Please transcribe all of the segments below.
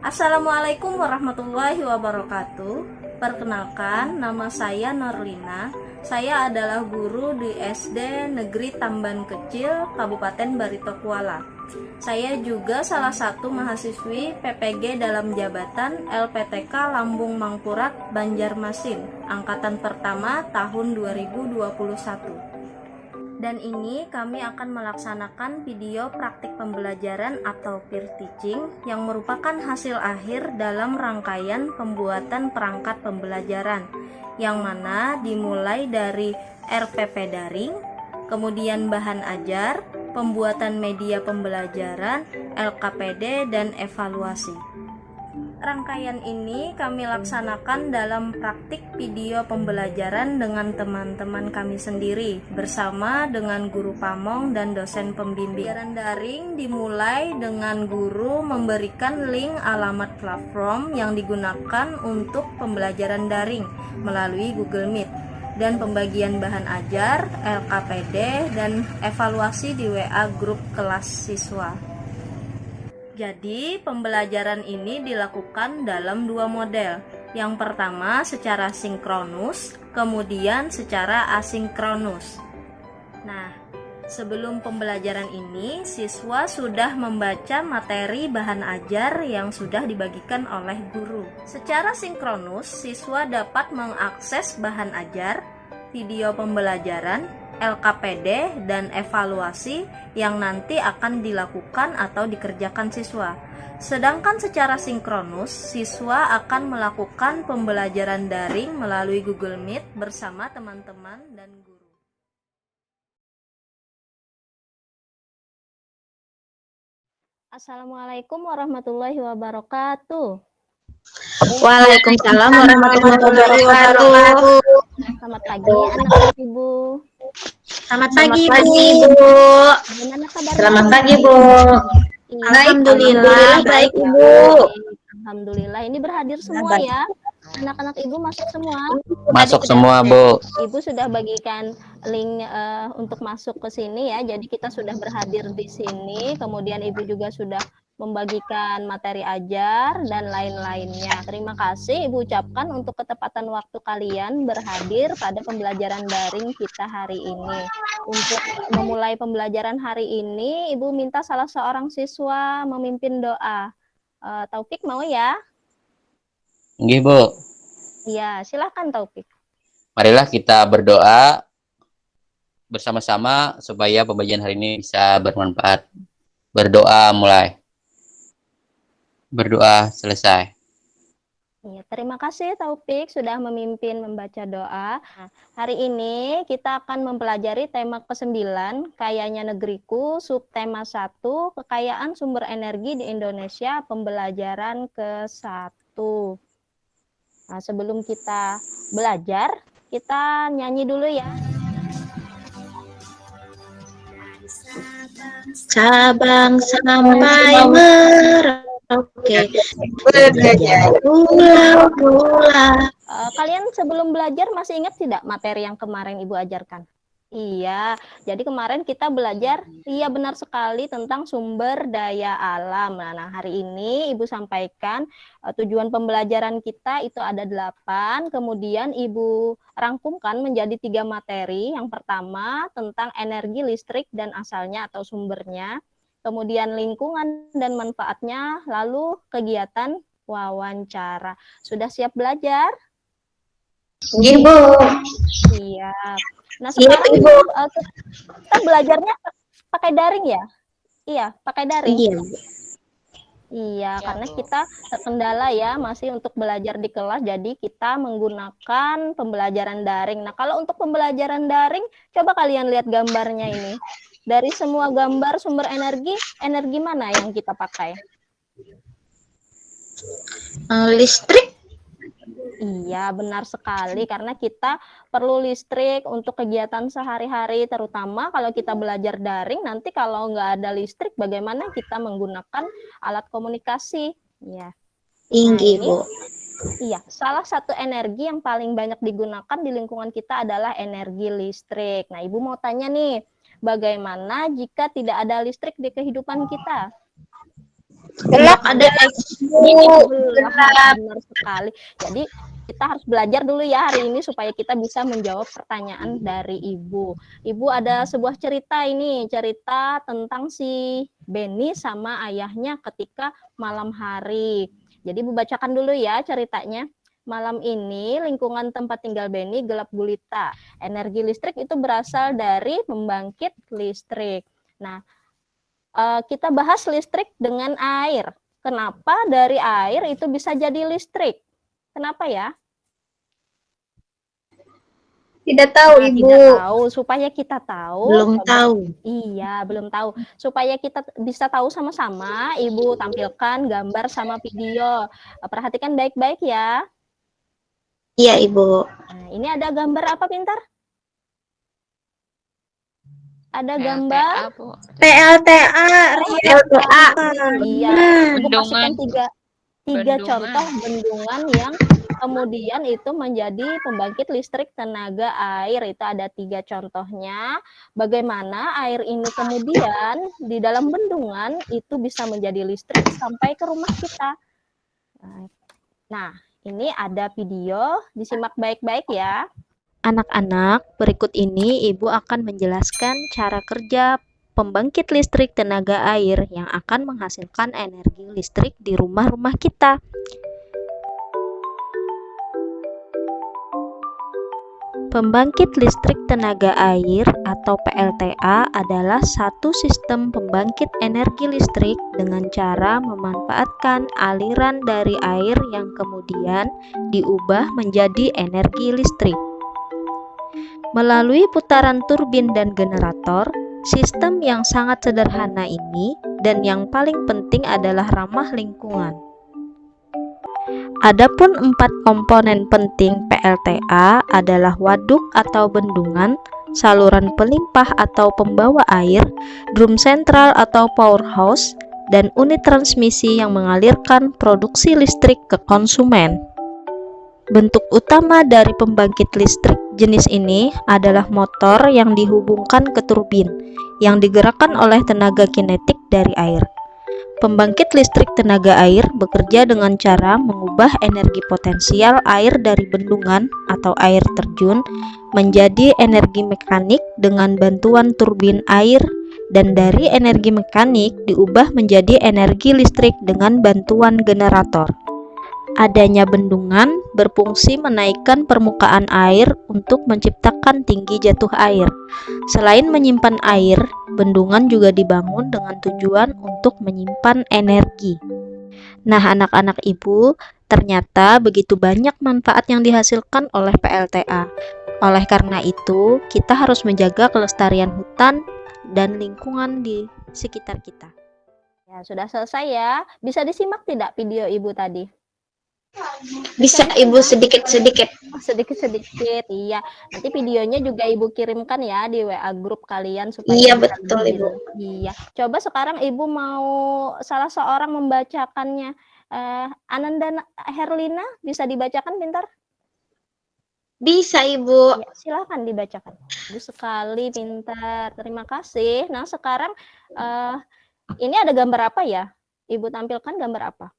Assalamualaikum warahmatullahi wabarakatuh. Perkenalkan, nama saya Norlina. Saya adalah guru di SD Negeri Tamban Kecil, Kabupaten Barito Kuala. Saya juga salah satu mahasiswi PPG dalam jabatan LPTK Lambung Mangkurat, Banjarmasin, angkatan pertama tahun 2021. Dan ini kami akan melaksanakan video praktik pembelajaran atau peer teaching yang merupakan hasil akhir dalam rangkaian pembuatan perangkat pembelajaran, yang mana dimulai dari RPP daring, kemudian bahan ajar, pembuatan media pembelajaran, LKPD, dan evaluasi. Rangkaian ini kami laksanakan dalam praktik video pembelajaran dengan teman-teman kami sendiri bersama dengan guru pamong dan dosen pembimbing. Pembelajaran daring dimulai dengan guru memberikan link alamat platform yang digunakan untuk pembelajaran daring melalui Google Meet dan pembagian bahan ajar, LKPD, dan evaluasi di WA grup kelas siswa. Jadi, pembelajaran ini dilakukan dalam dua model. Yang pertama secara sinkronus, kemudian secara asinkronus. Nah, sebelum pembelajaran ini, siswa sudah membaca materi bahan ajar yang sudah dibagikan oleh guru. Secara sinkronus, siswa dapat mengakses bahan ajar, video pembelajaran, LKPD, dan evaluasi yang nanti akan dilakukan atau dikerjakan siswa. Sedangkan secara sinkronus, siswa akan melakukan pembelajaran daring melalui Google Meet bersama teman-teman dan guru. Assalamualaikum warahmatullahi wabarakatuh. Waalaikumsalam warahmatullahi wabarakatuh. Selamat pagi anak-anak ibu. Selamat pagi, Ibu. Bagaimana kabar? Selamat pagi, Bu. Iya, Alhamdulillah baik, Ibu. Alhamdulillah, ini berhadir semua ya. Anak-anak ibu masuk semua. Masuk semua, Bu. Ibu sudah bagikan link untuk masuk ke sini ya. Jadi kita sudah berhadir di sini. Kemudian ibu juga sudah membagikan materi ajar dan lain-lainnya. Terima kasih ibu ucapkan untuk ketepatan waktu kalian berhadir pada pembelajaran daring kita hari ini. Untuk memulai pembelajaran hari ini, ibu minta salah seorang siswa memimpin doa. Taufik mau ya? Nggih, Bu. Iya, silahkan Taufik. Marilah kita berdoa bersama-sama supaya pembelajaran hari ini bisa bermanfaat. Berdoa mulai. Berdoa selesai. Ya, terima kasih Taufik sudah memimpin membaca doa. Nah, hari ini kita akan mempelajari tema ke-9, Kayanya Negeriku, subtema 1, Kekayaan Sumber Energi di Indonesia, pembelajaran ke-1. Nah, sebelum kita belajar, kita nyanyi dulu ya. Sabang sampai Merauke, pulau-pulau. Kalian sebelum belajar masih ingat tidak materi yang kemarin Ibu ajarkan? Iya, jadi kemarin kita belajar, iya benar sekali, tentang sumber daya alam. Nah, hari ini Ibu sampaikan tujuan pembelajaran kita itu ada 8, kemudian Ibu rangkumkan menjadi 3 materi. Yang pertama tentang energi listrik dan asalnya atau sumbernya, kemudian lingkungan dan manfaatnya, lalu kegiatan wawancara. Sudah siap belajar? Nggih, Bu. Siap. Nah, sekarang kita belajarnya pakai daring ya? Iya, pakai daring. Iya. Iya, karena kita terkendala ya masih untuk belajar di kelas, jadi kita menggunakan pembelajaran daring. Nah, kalau untuk pembelajaran daring, coba kalian lihat gambarnya ini. Dari semua gambar sumber energi, energi mana yang kita pakai? Listrik. Iya, benar sekali, karena kita perlu listrik untuk kegiatan sehari-hari, terutama kalau kita belajar daring, nanti kalau nggak ada listrik, bagaimana kita menggunakan alat komunikasi? Ya. Tinggi, Bu. Iya, salah satu energi yang paling banyak digunakan di lingkungan kita adalah energi listrik. Nah, Ibu mau tanya nih, bagaimana jika tidak ada listrik di kehidupan kita? Gelap ada gelap. Benar sekali. Jadi kita harus belajar dulu ya hari ini supaya kita bisa menjawab pertanyaan dari Ibu. Ibu ada sebuah cerita ini, cerita tentang si Benny sama ayahnya ketika malam hari. Jadi Ibu bacakan dulu ya ceritanya. Malam ini lingkungan tempat tinggal Benny gelap gulita. Energi listrik itu berasal dari pembangkit listrik. Nah, kita bahas listrik dengan air. Kenapa dari air itu bisa jadi listrik? Kenapa ya? Tidak tahu, Nah, Ibu. tidak tahu. Supaya kita tahu. Belum tahu. Iya, belum tahu. Supaya kita bisa tahu sama-sama, Ibu tampilkan gambar sama video. Perhatikan baik-baik ya. Iya, Ibu. Nah, ini ada gambar apa, Pintar? Ada gambar PLTA. PLTA. Iya, Ibu kasihkan tiga Bendungan. contoh bendungan yang kemudian itu menjadi pembangkit listrik tenaga air. Itu ada 3 contohnya. Bagaimana air ini kemudian di dalam bendungan itu bisa menjadi listrik sampai ke rumah kita. Nah, ini ada video, disimak baik-baik ya. Anak-anak, berikut ini Ibu akan menjelaskan cara kerja pembangkit listrik tenaga air yang akan menghasilkan energi listrik di rumah-rumah kita. Pembangkit listrik tenaga air atau PLTA adalah satu sistem pembangkit energi listrik dengan cara memanfaatkan aliran dari air yang kemudian diubah menjadi energi listrik. Melalui putaran turbin dan generator, sistem yang sangat sederhana ini dan yang paling penting adalah ramah lingkungan. Adapun 4 komponen penting PLTA adalah waduk atau bendungan, saluran pelimpah atau pembawa air, drum sentral atau powerhouse, dan unit transmisi yang mengalirkan produksi listrik ke konsumen. Bentuk utama dari pembangkit listrik jenis ini adalah motor yang dihubungkan ke turbin, yang digerakkan oleh tenaga kinetik dari air. Pembangkit listrik tenaga air bekerja dengan cara mengubah energi potensial air dari bendungan atau air terjun menjadi energi mekanik dengan bantuan turbin air, dan dari energi mekanik diubah menjadi energi listrik dengan bantuan generator. Adanya bendungan berfungsi menaikkan permukaan air untuk menciptakan tinggi jatuh air. Selain menyimpan air, bendungan juga dibangun dengan tujuan untuk menyimpan energi. Nah, anak-anak Ibu, ternyata begitu banyak manfaat yang dihasilkan oleh PLTA. Oleh karena itu, kita harus menjaga kelestarian hutan dan lingkungan di sekitar kita. Ya, sudah selesai ya. Bisa disimak tidak video Ibu tadi? Bisa, Ibu, sedikit-sedikit. Sedikit-sedikit, iya. Nanti videonya juga Ibu kirimkan ya di WA grup kalian supaya Iya, bisa betul, dilihat. Ibu. Iya. Coba sekarang Ibu mau salah seorang membacakannya. Ananda Herlina, bisa dibacakan pintar? Bisa, Ibu. Ya, silakan dibacakan. Bagus sekali, pintar. Terima kasih. Nah, sekarang ini ada gambar apa ya? Ibu tampilkan gambar apa?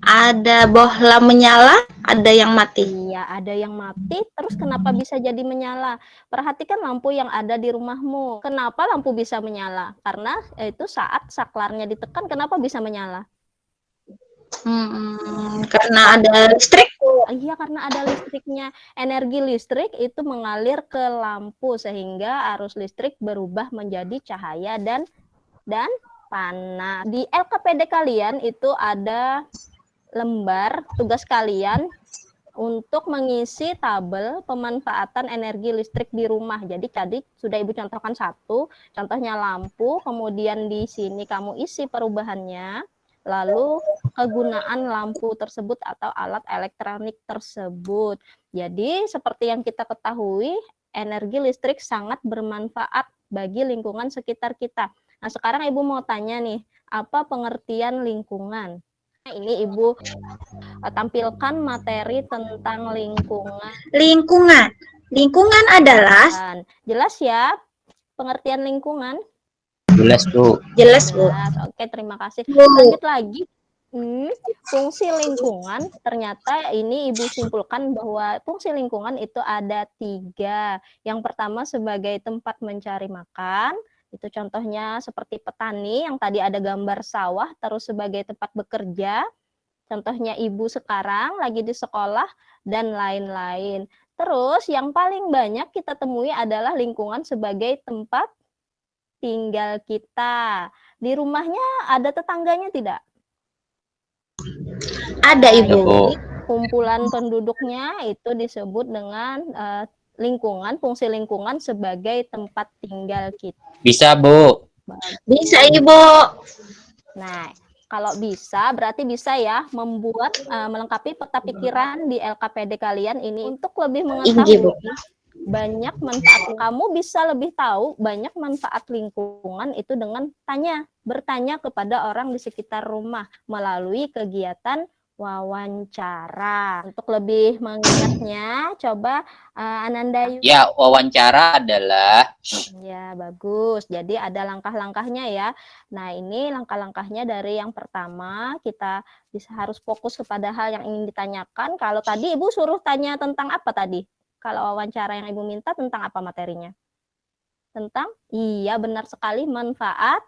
Ada bohlam menyala, ada yang mati. Iya, ada yang mati, terus kenapa bisa jadi menyala? Perhatikan lampu yang ada di rumahmu. Kenapa lampu bisa menyala? Karena itu saat saklarnya ditekan, kenapa bisa menyala? Karena ada listrik. Iya, karena ada listriknya. Energi listrik itu mengalir ke lampu sehingga arus listrik berubah menjadi cahaya dan panas. Di LKPD kalian itu ada lembar tugas kalian untuk mengisi tabel pemanfaatan energi listrik di rumah. Jadi tadi sudah Ibu contohkan satu, contohnya lampu, kemudian di sini kamu isi perubahannya, lalu kegunaan lampu tersebut atau alat elektronik tersebut. Jadi seperti yang kita ketahui, energi listrik sangat bermanfaat bagi lingkungan sekitar kita. Nah, sekarang Ibu mau tanya nih, apa pengertian lingkungan? Ini Ibu tampilkan materi tentang lingkungan. Lingkungan adalah Jelas ya pengertian lingkungan? Jelas, Bu. Jelas, Bu. Jelas. Oke, terima kasih. Bu. Lanjut lagi. Fungsi lingkungan, ternyata ini Ibu simpulkan bahwa fungsi lingkungan itu ada 3. Yang pertama sebagai tempat mencari makan, itu contohnya seperti petani yang tadi ada gambar sawah, terus sebagai tempat bekerja, contohnya Ibu sekarang lagi di sekolah, dan lain-lain. Terus yang paling banyak kita temui adalah lingkungan sebagai tempat tinggal kita. Di rumahnya ada tetangganya tidak? Ada, Ibu. Jadi kumpulan penduduknya itu disebut dengan lingkungan, fungsi lingkungan sebagai tempat tinggal kita. Bisa, Bu. Bisa, Ibu. Nah, kalau bisa berarti bisa ya membuat melengkapi peta pikiran di LKPD kalian ini untuk lebih mengetahui banyak manfaat. Kamu bisa lebih tahu banyak manfaat lingkungan itu dengan bertanya kepada orang di sekitar rumah melalui kegiatan wawancara. Untuk lebih mengingatnya, coba Ananda Yudi. Ya, wawancara adalah Ya, bagus. Jadi ada langkah-langkahnya ya. Nah, ini langkah-langkahnya dari yang pertama, kita harus fokus kepada hal yang ingin ditanyakan. Kalau tadi Ibu suruh tanya tentang apa tadi? Kalau wawancara yang Ibu minta tentang apa materinya? Iya benar sekali, manfaat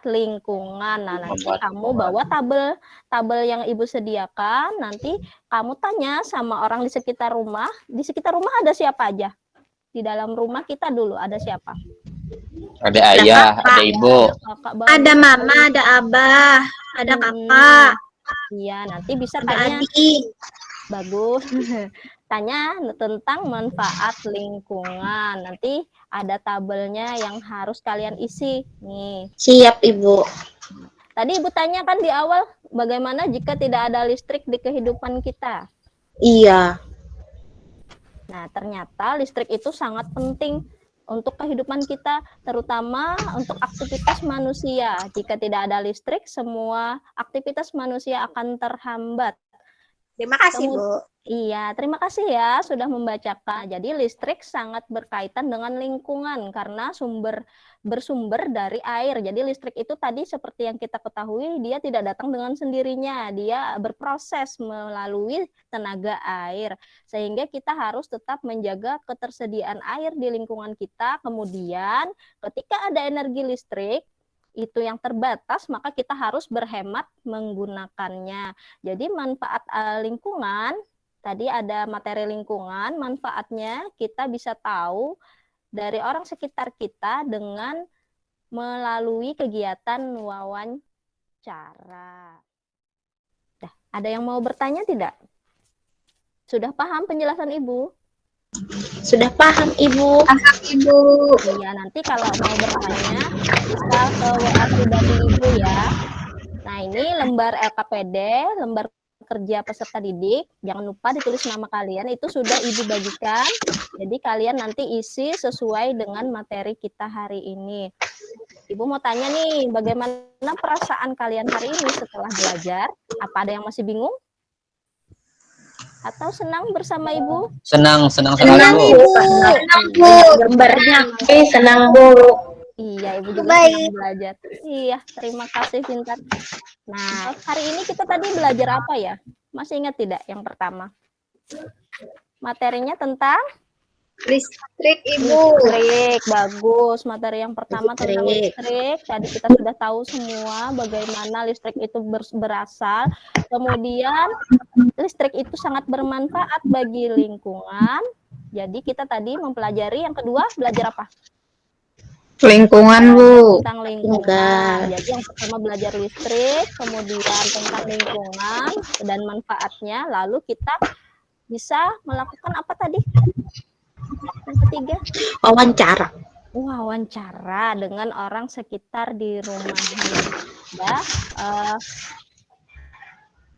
lingkungan. Nah, nanti kamu bawa tabel yang Ibu sediakan, nanti kamu tanya sama orang di sekitar rumah. Di sekitar rumah ada siapa aja? Di dalam rumah kita dulu ada siapa? ada ayah, ada ibu, ada mama, ada abah, ada kakak. Iya, nanti bisa ada tanya. adik. Bagus. Tanya tentang manfaat lingkungan. Nanti ada tabelnya yang harus kalian isi. Nih. Siap, Ibu. Tadi Ibu tanya kan di awal, bagaimana jika tidak ada listrik di kehidupan kita? Iya. Nah, ternyata listrik itu sangat penting untuk kehidupan kita, terutama untuk aktivitas manusia. Jika tidak ada listrik, semua aktivitas manusia akan terhambat. Terima kasih, Bu. Iya, terima kasih ya sudah membacakan. Jadi listrik sangat berkaitan dengan lingkungan karena bersumber dari air. Jadi listrik itu tadi seperti yang kita ketahui, dia tidak datang dengan sendirinya. Dia berproses melalui tenaga air. Sehingga kita harus tetap menjaga ketersediaan air di lingkungan kita. Kemudian ketika ada energi listrik, itu yang terbatas, maka kita harus berhemat menggunakannya. Jadi manfaat lingkungan, tadi ada materi lingkungan, manfaatnya kita bisa tahu dari orang sekitar kita dengan melalui kegiatan wawancara. Nah, ada yang mau bertanya tidak? Sudah paham penjelasan Ibu? Sudah paham, Ibu. Paham, Ibu. Iya, nanti kalau mau bertanya bisa ke WA pribadi Ibu ya. Nah, ini lembar LKPD, lembar kerja peserta didik. Jangan lupa ditulis nama kalian, itu sudah Ibu bagikan. Jadi kalian nanti isi sesuai dengan materi kita hari ini. Ibu mau tanya nih, bagaimana perasaan kalian hari ini setelah belajar? Apa ada yang masih bingung? Atau senang bersama Ibu? senang sekali, Senang, Bu. Ibu. Senang, Bu. Gambarnya senang, Bu. Iya, Ibu juga senang belajar. Iya, terima kasih Pintar. Nah, hari ini kita tadi belajar apa ya? Masih ingat tidak yang pertama? Materinya tentang Listrik, Ibu. listrik. Bagus. Materi yang pertama tentang listrik. Tadi kita sudah tahu semua bagaimana listrik itu berasal. Kemudian listrik itu sangat bermanfaat bagi lingkungan. Jadi kita tadi mempelajari yang kedua, belajar apa? Lingkungan, Bu. Tentang lingkungan. Jadi yang pertama belajar listrik, kemudian tentang lingkungan dan manfaatnya. Lalu kita bisa melakukan apa tadi? Yang ketiga, wawancara dengan orang sekitar di rumahnya. Ya,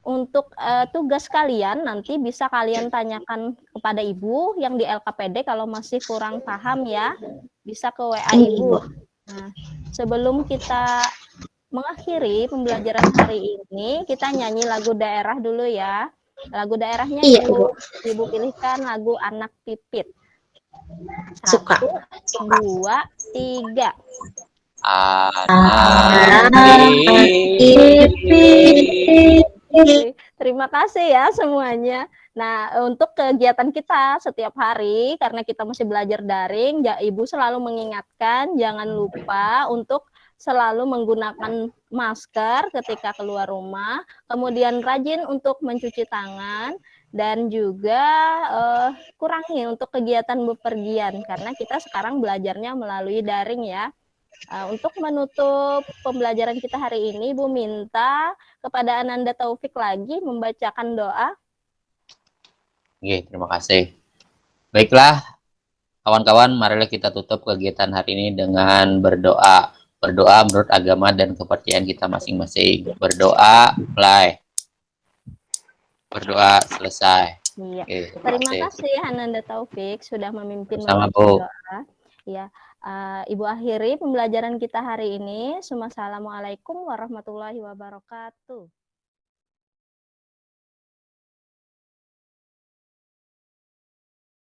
untuk tugas kalian nanti bisa kalian tanyakan kepada Ibu yang di LKPD kalau masih kurang paham ya, bisa ke WA Ibu. Nah, sebelum kita mengakhiri pembelajaran hari ini, kita nyanyi lagu daerah dulu ya. Lagu daerahnya Ibu pilihkan lagu Anak Pipit. 1, 2, 3. Terima kasih ya semuanya. Nah, untuk kegiatan kita setiap hari, karena kita masih belajar daring, Ibu selalu mengingatkan jangan lupa untuk selalu menggunakan masker ketika keluar rumah, kemudian rajin untuk mencuci tangan, dan juga kurangi untuk kegiatan bepergian, karena kita sekarang belajarnya melalui daring ya. Untuk menutup pembelajaran kita hari ini, Ibu minta kepada Ananda Taufik lagi membacakan doa. Oke, terima kasih. Baiklah, kawan-kawan, marilah kita tutup kegiatan hari ini dengan berdoa. Berdoa menurut agama dan kepercayaan kita masing-masing. Berdoa, mulai. Berdoa, selesai. Iya. Oke, Terima kasih Ananda Taufik sudah memimpin sama membaca Bu. doa. Ya, Ibu akhiri pembelajaran kita hari ini. Assalamualaikum warahmatullahi wabarakatuh.